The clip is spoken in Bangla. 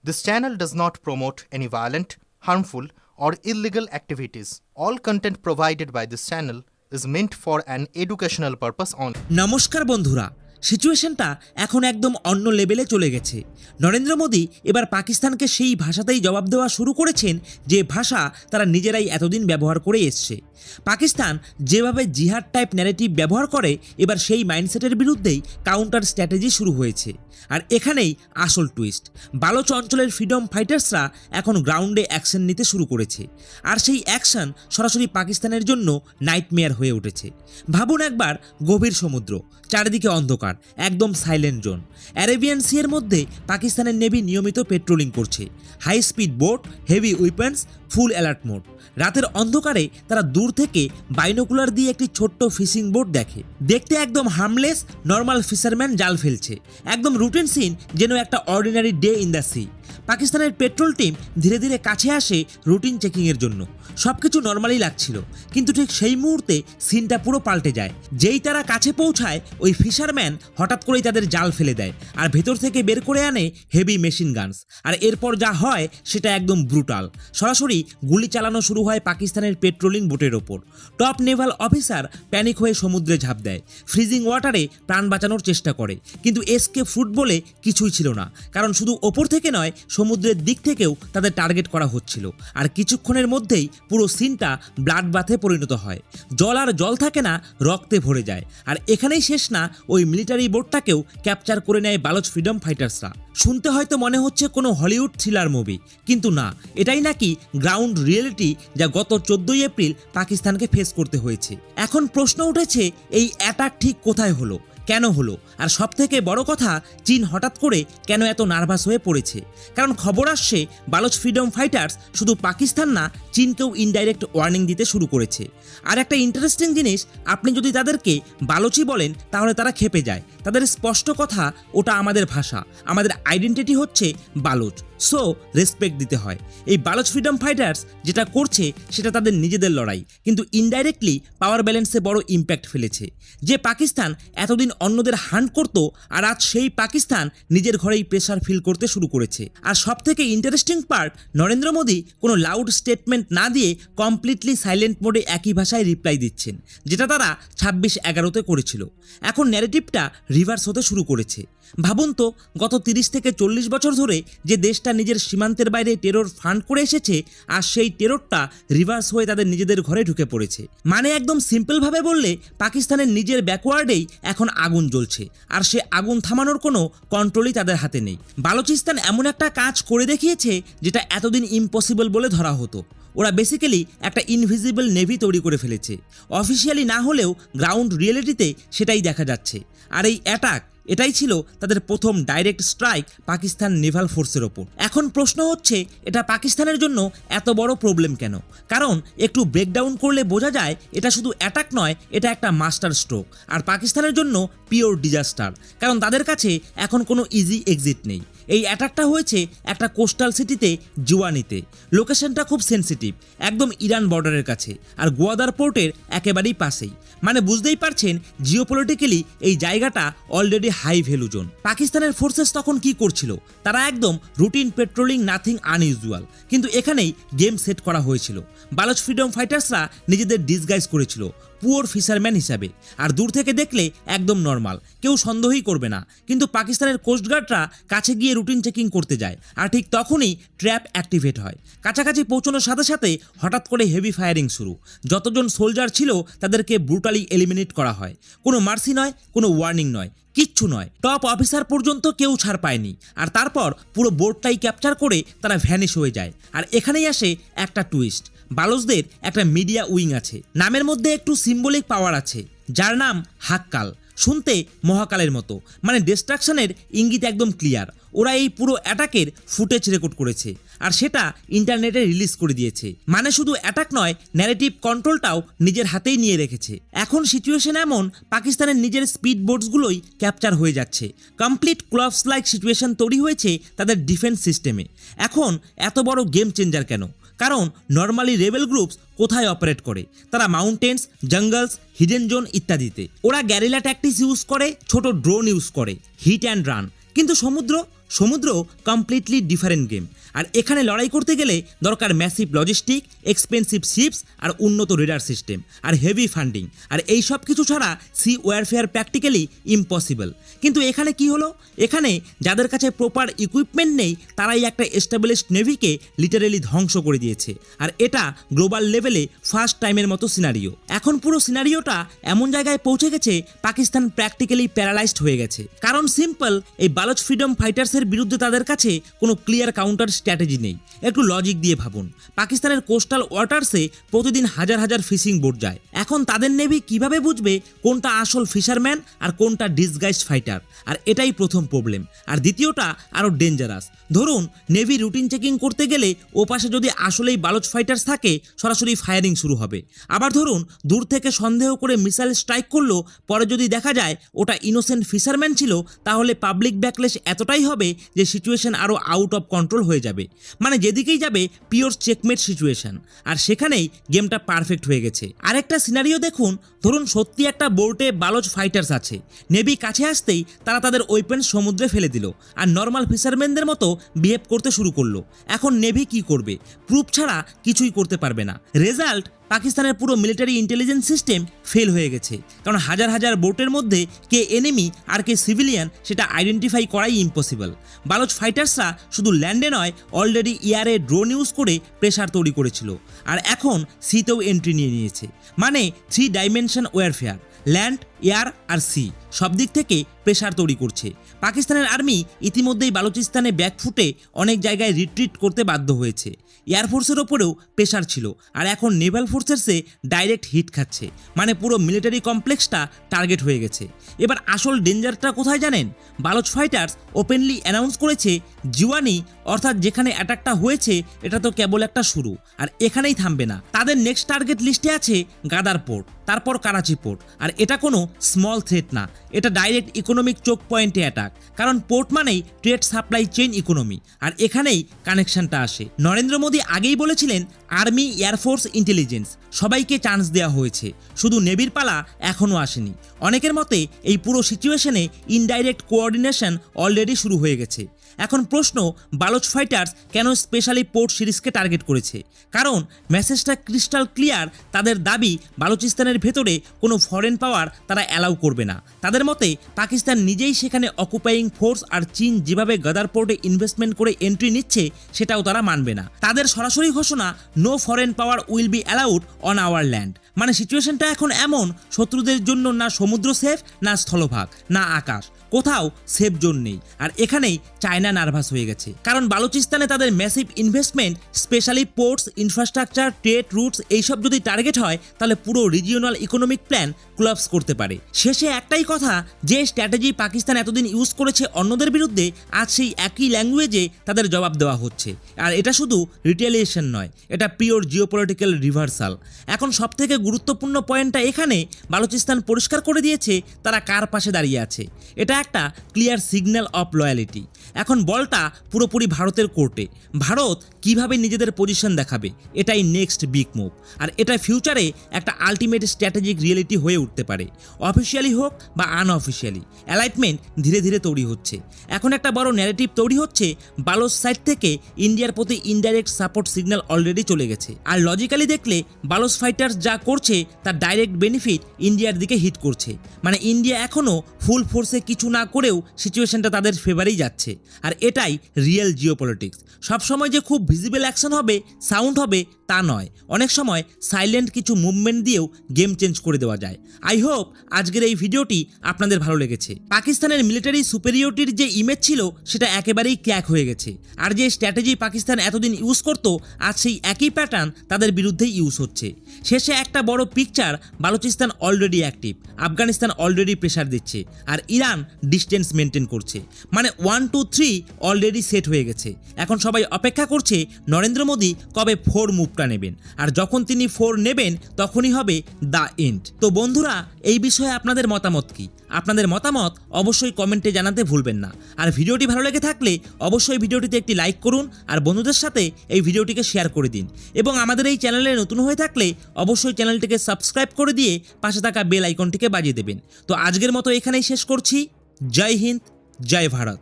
This channel does not promote any violent, harmful, or illegal activities. All content provided by this channel is meant for an educational purpose only. নমস্কার বন্ধুরা, সিচুয়েশনটা এখন একদম অন্য লেভেলে চলে গেছে। নরেন্দ্র মোদী এবার পাকিস্তানকে সেই ভাষাতেই জবাব দেওয়া শুরু করেছেন যে ভাষা তারা নিজেরাই এতদিন ব্যবহার করে এসছে। পাকিস্তান যেভাবে জিহাদ টাইপ ন্যারেটিভ ব্যবহার করে, এবার সেই মাইন্ডসেটের বিরুদ্ধেই কাউন্টার স্ট্র্যাটেজি শুরু হয়েছে। আর এখানেই আসল টুইস্ট, বালোচ অঞ্চলের ফ্রিডম ফাইটার্সরা এখন গ্রাউন্ডে অ্যাকশন নিতে শুরু করেছে। আর সেই অ্যাকশন সরাসরি পাকিস্তানের জন্য নাইটমেয়ার হয়ে উঠেছে। ভাবুন একবার, গভীর সমুদ্র, চারিদিকে অন্ধকার, একদম সাইলেন্ট জোন। অ্যারেবিয়ান সি এর মধ্যে পাকিস্তানের নেভি নিয়মিত পেট্রোলিং করছে, high speed boat, heavy weapons, full alert mode. রাতের অন্ধকারে তারা দূর থেকে বাইনোকুলার দিয়ে একটি ছোট্ট ফিশিং বোট দেখে। দেখতে একদম হার্মলেস, নর্মাল ফিশারম্যান জাল ফেলছে, একদম রুটিন সিন, যেন একটা ordinary day in the sea. পাকিস্তানের পেট্রোল টিম ধীরে ধীরে কাছে আসে রুটিন চেকিংয়ের জন্য। সব কিছু নর্মালি লাগছিল, কিন্তু ঠিক সেই মুহূর্তে সিনটা পুরো পাল্টে যায়। যেই তারা কাছে পৌঁছায়, ওই ফিশারম্যান হঠাৎ করেই তাদের জাল ফেলে দেয় আর ভেতর থেকে বের করে আনে হেভি মেশিন গানস। আর এরপর যা হয় সেটা একদম ব্রুটাল। সরাসরি গুলি চালানো শুরু হয় পাকিস্তানের পেট্রোলিং বোটের ওপর। টপ নেভাল অফিসার প্যানিক হয়ে সমুদ্রে ঝাঁপ দেয়, ফ্রিজিং ওয়াটারে প্রাণ বাঁচানোর চেষ্টা করে, কিন্তু এসকেপ রুট বলে কিছুই ছিল না। কারণ শুধু ওপর থেকে নয়, সমুদ্রের দিক থেকেও তাদের টার্গেট করা হচ্ছিল। আর কিছুক্ষণের মধ্যেই পুরো সিনটা ব্লাড বাথে পরিণত হয়। জল আর জল থাকে না, রক্তে ভরে যায়। আর এখানেই শেষ না, ওই মিলিটারি বোটটাকেও ক্যাপচার করে নেয় বালোচ ফ্রিডম ফাইটার্সরা। শুনতে হয়তো মনে হচ্ছে কোনো হলিউড থ্রিলার মুভি, কিন্তু না, এটাই নাকি গ্রাউন্ড রিয়েলিটি, যা গত 14ই এপ্রিল পাকিস্তানকে ফেস করতে হয়েছে। এখন প্রশ্ন উঠেছে, এই অ্যাটাক ঠিক কোথায় হলো, কেন হলো, আর সব থেকে বড় কথা, চীন হঠাৎ করে কেন এত নার্ভাস হয়ে পড়েছে? কারণ খবর আসছে, বালোচ ফ্রিডম ফাইটার্স শুধু পাকিস্তান না, চীনকেও ইনডাইরেক্ট ওয়ার্নিং দিতে শুরু করেছে। আর একটা ইন্টারেস্টিং জিনিস, আপনি যদি তাদেরকে বালোচি বলেন তাহলে তারা ক্ষেপে যায়। তাদের স্পষ্ট কথা, ওটা আমাদের ভাষা, আমাদের আইডেন্টিটি হচ্ছে বালোচ, সো রেসপেক্ট দিতে হয়। এই বালোচ ফ্রিডম ফাইটার্স যেটা করছে সেটা তাদের নিজেদের লড়াই, কিন্তু ইনডাইরেক্টলি পাওয়ার ব্যালেন্সে বড় ইম্প্যাক্ট ফেলেছে। যে পাকিস্তান এতদিন অন্যদের হান্ট করতো, আর আজ সেই পাকিস্তান নিজের ঘরেই প্রেসার ফিল করতে শুরু করেছে। আর সব থেকে ইন্টারেস্টিং পার্ট, নরেন্দ্র মোদী কোনো লাউড স্টেটমেন্ট না দিয়ে কমপ্লিটলি সাইলেন্ট মোডে একই ভাষায় রিপ্লাই দিচ্ছেন, যেটা তারা 26/11-তে করেছিল। এখন ন্যারেটিভটা রিভার্স হতে শুরু করেছে। ভাবুন তো, গত 30 থেকে 40 বছর ধরে যে দেশটা নিজের সীমান্তের বাইরে টেরর ফান্ড করে এসেছে, আর সেই টেররটা রিভার্স হয়ে তাদের নিজেদের ঘরে ঢুকে পড়েছে। মানে একদম সিম্পলভাবে বললে, পাকিস্তানের নিজের ব্যাকওয়ার্ডেই এখন আগুন জ্বলছে, আর সে আগুন থামানোর কোনো কন্ট্রোলই তাদের হাতে নেই। বালুচিস্তান এমন একটা কাজ করে দেখিয়েছে যেটা এতদিন ইম্পসিবল বলে ধরা হতো। ওরা বেসিক্যালি একটা ইনভিজিবল নেভি তৈরি করে ফেলেছে। অফিসিয়ালি না হলেও গ্রাউন্ড রিয়েলিটিতে সেটাই দেখা যাচ্ছে। আর এই অ্যাটাক, এটাই ছিল তাদের প্রথম ডাইরেক্ট স্ট্রাইক পাকিস্তান নেভাল ফোর্সের ওপর। এখন প্রশ্ন হচ্ছে, এটা পাকিস্তানের জন্য এত বড় প্রবলেম কেন? কারণ একটু ব্রেকডাউন করলে বোঝা যায়, এটা শুধু অ্যাটাক নয়, এটা একটা মাস্টার স্ট্রোক। আর পাকিস্তানের জন্য পিওর ডিজাস্টার, কারণ তাদের কাছে এখন কোনো ইজি এক্সিট নেই। এই অ্যাটাকটা হয়েছে একটা কোস্টাল সিটিতে, জুয়ানিতে। লোকেশনটা খুব সেন্সিটিভ, একদম ইরান বর্ডারের কাছে, আর গোয়াদার পোর্টের একেবারেই পাশেই। মানে বুঝতেই পারছেন, জিওপলিটিক্যালি এই জায়গাটা অলরেডি হাই ভ্যালু জোন। পাকিস্তানের ফোর্সেস তখন কি করছিল? তারা একদম রুটিন পেট্রোলিং, নাথিং আনইউজুয়াল। কিন্তু এখানেই গেম সেট করা হয়েছিল। বালোচ ফ্রিডম ফাইটার্সরা নিজেদের ডিসগাইজ করেছিল পুয়ার ফিশারম্যান হিসাবে, আর দূর থেকে দেখলে একদম নর্মাল, কেউ সন্দেহই করবে না। কিন্তু পাকিস্তানের কোস্টগার্ডরা কাছে গিয়ে রুটিন চেকিং করতে যায়, আর ঠিক তখনই ট্র্যাপ অ্যাক্টিভেট হয়। কাছাকাছি পৌঁছানোর সাথে সাথে হঠাৎ করে হেভি ফায়ারিং শুরু। যতজন সোলজার ছিল তাদেরকে ব্রুটালি এলিমিনেট করা হয়। কোনো মার্সি নয়, কোনো ওয়ার্নিং নয়, কিচ্ছু নয়। টপ অফিসার পর্যন্ত কেউ ছাড় পায়নি। আর তারপর পুরো বোর্ডটাই ক্যাপচার করে তারা ভ্যানিশ হয়ে যায়। আর এখানেই আসে একটা টুইস্ট, বালোচদের একটা মিডিয়া উইং আছে, নামের মধ্যে একটু সিম্বলিক পাওয়ার আছে, যার নাম হাক্কাল। শুনতে মহাকালের মতো, মানে ডিস্ট্রাকশনের ইঙ্গিত একদম ক্লিয়ার। ওরা এই পুরো অ্যাটাকের ফুটেজ রেকর্ড করেছে, আর সেটা ইন্টারনেটে রিলিজ করে দিয়েছে। মানে শুধু অ্যাটাক নয়, ন্যারেটিভ কন্ট্রোলটাও নিজের হাতেই নিয়ে রেখেছে। এখন সিচুয়েশন এমন, পাকিস্তানের নিজের স্পিড বোটসগুলোই ক্যাপচার হয়ে যাচ্ছে। কমপ্লিট ক্লপস লাইক সিচুয়েশন তৈরি হয়েছে তাদের ডিফেন্স সিস্টেমে। এখন এত বড় গেম চেঞ্জার কেন? কারণ নর্মালি রেবেল গ্রুপস কোথায় অপারেট করে? তারা মাউন্টেন্স, জঙ্গলস, হিডেন জোন ইত্যাদিতে। ওরা গ্যারিলা ট্যাকটিক্স ইউজ করে, ছোট ড্রোন ইউজ করে, হিট অ্যান্ড রান। কিন্তু সমুদ্র, সমুদ্র কমপ্লিটলি ডিফারেন্ট গেম। আর এখানে লড়াই করতে গেলে দরকার ম্যাসিভ লজিস্টিক, এক্সপেন্সিভ শিপস আর উন্নত রেডার সিস্টেম আর হেভি ফান্ডিং। আর এই সব কিছু ছাড়া সি ওয়ারফেয়ার প্র্যাকটিক্যালি ইম্পসিবল। কিন্তু এখানে কি হলো, এখানে যাদের কাছে প্রপার ইকুইপমেন্ট নেই তারাই একটা এস্টাবলিশড নেভিকে লিটারেলি ধ্বংস করে দিয়েছে। আর এটা গ্লোবাল লেভেলে ফার্স্ট টাইমের মতো সিনারিও। এখন পুরো সিনারিওটা এমন জায়গায় পৌঁছে গেছে পাকিস্তান প্র্যাকটিক্যালি প্যারালাইজড হয়ে গেছে। কারণ সিম্পল, এই বালোচ ফ্রিডম ফাইটার্সের বিরুদ্ধে তাদের কাছে কোনো ক্লিয়ার কাউন্টার স্ট্র্যাটেজি নেই। একটু লজিক দিয়ে ভাবুন, পাকিস্তানের কোস্টাল ওয়াটার্সে প্রতিদিন হাজার হাজার ফিশিং বোট যায়। এখন তাদের নেভি কিভাবে বুঝবে কোনটা আসল ফিশারম্যান আর কোনটা ডিসগাইজড ফাইটার? আর এটাই প্রথম প্রবলেম। আর দ্বিতীয়টা আরও ডেঞ্জারাস। ধরুন নেভি রুটিন চেকিং করতে গেলে ও পাশে যদি আসলেই বালোচ ফাইটার্স থাকে, সরাসরি ফায়ারিং শুরু হবে। আবার ধরুন দূর থেকে সন্দেহ করে মিসাইল স্ট্রাইক করলো, পরে যদি দেখা যায় ওটা ইনোসেন্ট ফিশারম্যান ছিল, তাহলে পাবলিক ব্যাকলেশ এতটাই হবে যে সিচুয়েশন আরও আউট অফ কন্ট্রোল হয়ে যাবে। মানে যেদিকেই যাবে পিওর চেকমেট সিচুয়েশন। আর সেখানেই গেমটা পারফেক্ট হয়ে গেছে। আরেকটা সিনারিও দেখুন, ধরুন সত্যি একটা বোর্ডে বালোচ ফাইটার্স আছে, নেভি কাছে আসতেই তারা তাদের ওয়েপেন সমুদ্রে ফেলে দিল আর নর্মাল ফিশারম্যানদের মতো বিহেভ করতে শুরু করলো। এখন নেভি কি করবে? প্রুফ ছাড়া কিছুই করতে পারবে না। রেজাল্ট, পাকিস্তানের পুরো মিলিটারি ইন্টেলিজেন্স সিস্টেম ফেল হয়ে গেছে। কারণ হাজার হাজার বোটের মধ্যে কে এনিমি আর কে সিভিলিয়ান সেটা আইডেন্টিফাই করাই ইম্পসিবল। বালোচ ফাইটার্সরা শুধু ল্যান্ডে নয়, অলরেডি এয়ারে ড্রোন ইউজ করে প্রেশার তৈরি করেছিল। আর এখন সিতেও এন্ট্রি নিয়ে নিয়েছে। মানে 3 ডাইমেনশন ওয়ারফেয়ার, ল্যান্ড, এয়ার আর সি, সব দিক থেকে প্রেশার তৈরি করছে। পাকিস্তানের আর্মি ইতিমধ্যেই বালুচিস্তানে ব্যাকফুটে অনেক জায়গায় রিট্রিট করতে বাধ্য হয়েছে। এয়ারফোর্সের ওপরেও প্রেশার ছিল, আর এখন নেভাল ফোর্সেসে ডাইরেক্ট হিট খাচ্ছে। মানে পুরো মিলিটারি কমপ্লেক্সটা টার্গেট হয়ে গেছে। এবার আসল ডেঞ্জারটা কোথায় জানেন? বালোচ ফাইটার্স ওপেনলি অ্যানাউন্স করেছে জিওয়ানি, অর্থাৎ যেখানে অ্যাটাকটা হয়েছে এটা তো কেবল একটা শুরু, আর এখানেই থামবে না। তাদের নেক্সট টার্গেট লিস্টে আছে গাদার পোর্ট, তারপর করাচি পোর্ট। আর এটা কোনো স্মল থ্রেট না, এটা ডাইরেক্ট ইকোনমিক চোক পয়েন্টে অ্যাটাক। কারণ পোর্ট মানেই ট্রেড সাপ্লাই চেইন ইকোনমি, আর এখানেই কানেকশনটা আসে। নরেন্দ্র মোদী আগেই বলেছিলেন আর্মি, এয়ারফোর্স, ইন্টেলিজেন্স সবাইকে চান্স দেওয়া হয়েছে, শুধু নেভির পালা এখনও আসেনি। অনেকের মতে এই পুরো সিচুয়েশনে ইনডাইরেক্ট কোঅর্ডিনেশন অলরেডি শুরু হয়ে গেছে। এখন প্রশ্ন, বালোচ ফাইটার্স কেন স্পেশালি পোর্ট সিরিজকে টার্গেট করেছে? কারণ মেসেজটা ক্রিস্টাল ক্লিয়ার। তাদের দাবি বালুচিস্তানের ভেতরে কোনো ফরেন পাওয়ার তারা অ্যালাউ করবে না। তাদের মতে পাকিস্তান নিজেই সেখানে অকুপাইং ফোর্স, আর চীন যেভাবে গাদার পোর্টে ইনভেস্টমেন্ট করে এন্ট্রি নিচ্ছে সেটাও তারা মানবে না। তাদের সরাসরি ঘোষণা, no foreign power will be allowed on our land. মানে সিচুয়েশনটা এখন এমন, শত্রুদের জন্য না সমুদ্র সেফ, না স্থলভাগ, না আকাশ, কোথাও সেফ জোন নেই। আর এখানেই চায়না নার্ভাস হয়ে গেছে। কারণ বালুচিস্তানে তাদের massive investment, specially ports, infrastructure, trade roots, এইসব যদি টার্গেট হয় তাহলে পুরো রিজিওনাল ইকোনমিক প্ল্যান কোলাপস করতে পারে। শেষে একটাই কথা, যে স্ট্র্যাটেজি পাকিস্তান এতদিন ইউজ করেছে অন্যদের বিরুদ্ধে, আজ সেই একই ল্যাঙ্গুয়েজে তাদের জবাব দেওয়া হচ্ছে। আর এটা শুধু রিটেলিয়েশন নয়, এটা পিওর জিওপলিটিক্যাল রিভার্সাল। এখন সবথেকে গুরুত্বপূর্ণ পয়েন্টটা এখানে, বালুচিস্তান পরিষ্কার করে দিয়েছে তারা কার পাশে দাঁড়িয়ে আছে। এটা একটা ক্লিয়ার সিগন্যাল অফ লয়ালিটি। এখন বলটা পুরোপুরি ভারতের কোর্টে। ভারত কিভাবে নিজেদের পজিশন দেখাবে, এটাই নেক্সট বিগ মুভ। আর এটা ফিউচারে একটা আলটিমেট স্ট্র্যাটেজিক রিয়েলিটি হয়ে উঠতে পারে। অফিসিয়ালি হোক বা আনঅফিসিয়ালি, অ্যালাইটমেন্ট ধীরে ধীরে তৈরি হচ্ছে। এখন একটা বড় ন্যারেটিভ তৈরি হচ্ছে, বালোচ সাইড থেকে ইন্ডিয়ার প্রতি ইনডাইরেক্ট সাপোর্ট সিগন্যাল অলরেডি চলে গেছে। আর লজিক্যালি দেখলে বালোচ ফাইটার্স যা করছে তার ডাইরেক্ট বেনিফিট ইন্ডিয়ার দিকে হিট করছে। মানে ইন্ডিয়া এখনও ফুল ফোর্সে কিছু না করেও সিচুয়েশনটা তাদের ফেভারেই যাচ্ছে। আর এটাই রিয়েল জিওপলিটিক্স। সবসময় যে খুব ভিজিবল অ্যাকশন হবে, সাউন্ড হবে, তা নয়। অনেক সময় সাইলেন্ট কিছু মুভমেন্ট দিয়েও গেম চেঞ্জ করে দেওয়া যায়। আই হোপ আজকের এই ভিডিওটি আপনাদের ভালো লেগেছে। পাকিস্তানের মিলিটারি সুপেরিয়রিটির যে ইমেজ ছিল সেটা একেবারেই ক্র্যাক হয়ে গেছে। আর যে স্ট্র্যাটেজি পাকিস্তান এতদিন ইউজ করতো, আজ সেই একই প্যাটার্ন তাদের বিরুদ্ধেই ইউজ হচ্ছে। শেষে একটা বড় picture, Balochistan already active, Afghanistan already pressure দিচ্ছে, আর ইরান ডিস্টেন্স মেনটেন করছে। মানে 1, 2, 3 অলরেডি সেট হয়ে গেছে। এখন সবাই অপেক্ষা করছে নরেন্দ্র মোদী কবে 4 মুভটা নেবেন। আর যখন তিনি 4 নেবেন তখনই হবে দ্য এন্ড। তো বন্ধুরা, এই বিষয়ে আপনাদের মতামত কি? আপনাদের মতামত অবশ্যই কমেন্টে জানাতে ভুলবেন না। আর ভিডিওটি ভালো লেগে থাকলে অবশ্যই ভিডিওটিতে একটি লাইক করুন, আর বন্ধুদের সাথে এই ভিডিওটিকে শেয়ার করে দিন। এবং আমাদের এই চ্যানেলে নতুন হয়ে থাকলে অবশ্যই চ্যানেলটিকে সাবস্ক্রাইব করে দিয়ে পাশে থাকা বেল আইকনটিকে বাজিয়ে দেবেন। তো আজকের মতো এখানেই শেষ করছি। জয় হিন্দ, জয় ভারত।